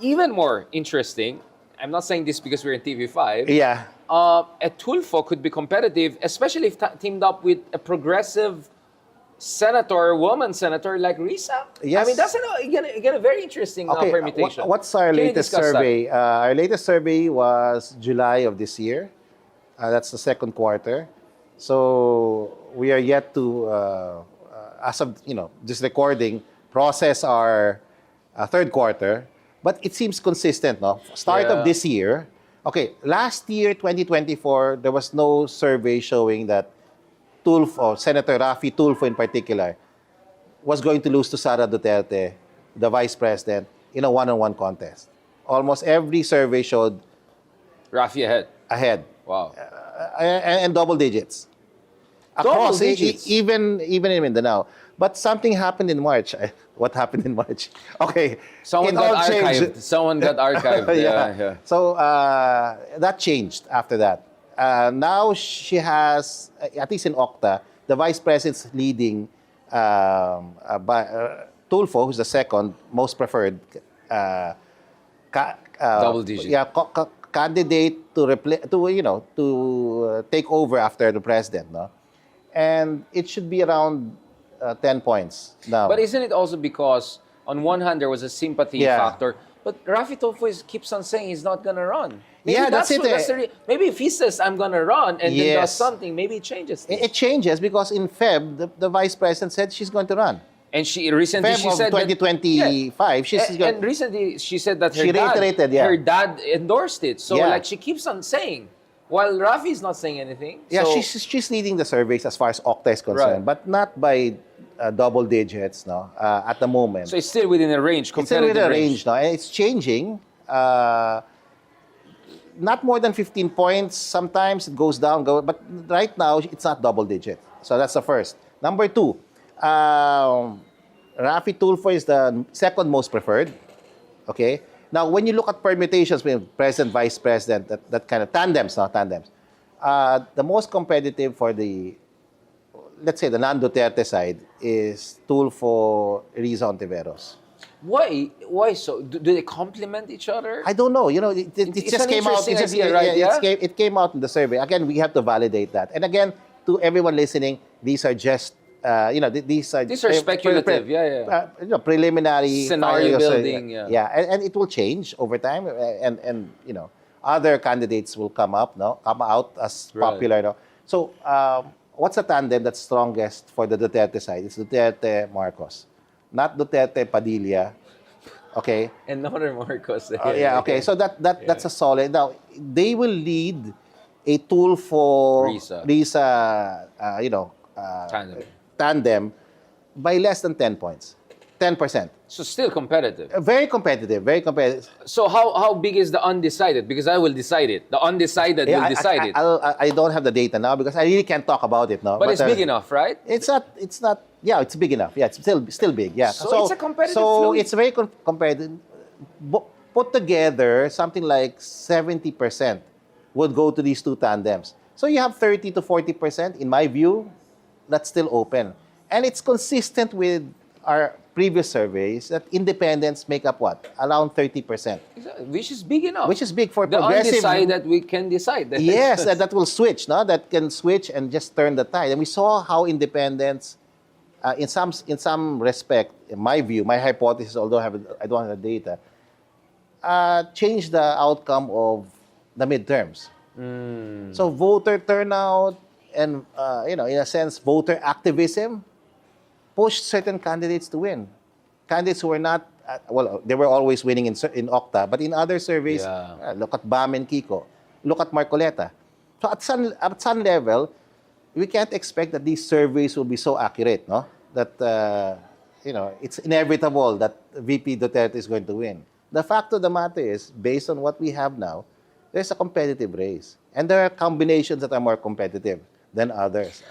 even more interesting, I'm not saying this because we're in TV5. Yeah. A Tulfo could be competitive, especially if teamed up with a progressive senator, woman senator like Risa. Yes. I mean, that's again a very interesting permutation. What's our Can you latest discuss survey? Our latest survey was July of this year. That's the second quarter. So we are yet to, as of this recording, process our third quarter. But it seems consistent, no? Start of this year. Okay, last year, 2024, there was no survey showing that Tulfo, Senator Raffy Tulfo in particular, was going to lose to Sara Duterte, the vice president, in a one-on-one contest. Almost every survey showed Raffy ahead. Wow. And double digits. Double digits? Even in Mindanao. But something happened in March. What happened in March? Okay. Someone got archived. Someone got archived. Yeah. So that changed after that. Now she has, at least in OCTA, the vice president's leading Tulfo, who's the second most preferred double digit. Yeah, candidate to take over after the president, no? And it should be around 10 points now. But isn't it also because on one hand there was a sympathy factor, but Raffy Tulfo keeps on saying he's not gonna run. Maybe that's it. Maybe if he says I'm gonna run and then does something, maybe it changes. It changes because in Feb the vice president said she's going to run. And she recently Feb said 2025. And recently she said that her dad endorsed it. So like she keeps on saying, while Raffy is not saying anything. Yeah, so, she's leading the surveys as far as OCTA is concerned, but not by double digits, no. At the moment. So it's still within a range. It's still within a range, no. And it's changing. Not more than 15 points. Sometimes it goes down, but right now it's not double digit. So that's the first. Number two. Raffy Tulfo is the second most preferred. Okay. Now, when you look at permutations with president, vice president, that kind of tandems, the most competitive for the, let's say, the non-Duterte side is Tulfo, Risa Hontiveros. Why? Why so? Do they complement each other? I don't know. It just came out. It came out in the survey. Again, we have to validate that. And again, to everyone listening, these are just these are speculative, preliminary scenario building, and it will change over time, and other candidates will come out as popular. No? So, what's the tandem that's strongest for the Duterte side? It's Duterte Marcos, not Duterte Padilla. Okay. And another Marcos. Okay. So that's a solid. Now they will lead a tool for Risa tandem by less than 10 points. 10%. So still competitive. Very competitive. So how big is the undecided? Because I will decide it. The undecided will decide it. I don't have the data now because I really can't talk about it now. But it's big enough, right? It's not. Yeah, it's big enough. Yeah, it's still big. Yeah. So it's a competitive fluid. It's very competitive. Put together, something like 70% would go to these two tandems. So you have 30 to 40%, in my view, that's still open. And it's consistent with our previous surveys that independents make up what? Around 30%. Which is big enough. Which is big for the progressive. Undecided, we can decide. Yes, that will switch, no? That can switch and just turn the tide. And we saw how independents, in some respect, in my view, my hypothesis, although I don't have the data, change the outcome of the midterms. So voter turnout and, in a sense, voter activism pushed certain candidates to win. Candidates who were not, they were always winning in OCTA, but in other surveys, look at Bam and Kiko, look at Marcoleta. So at some level, we can't expect that these surveys will be so accurate, no? That, it's inevitable that VP Duterte is going to win. The fact of the matter is, based on what we have now, there's a competitive race. And there are combinations that are more competitive than others.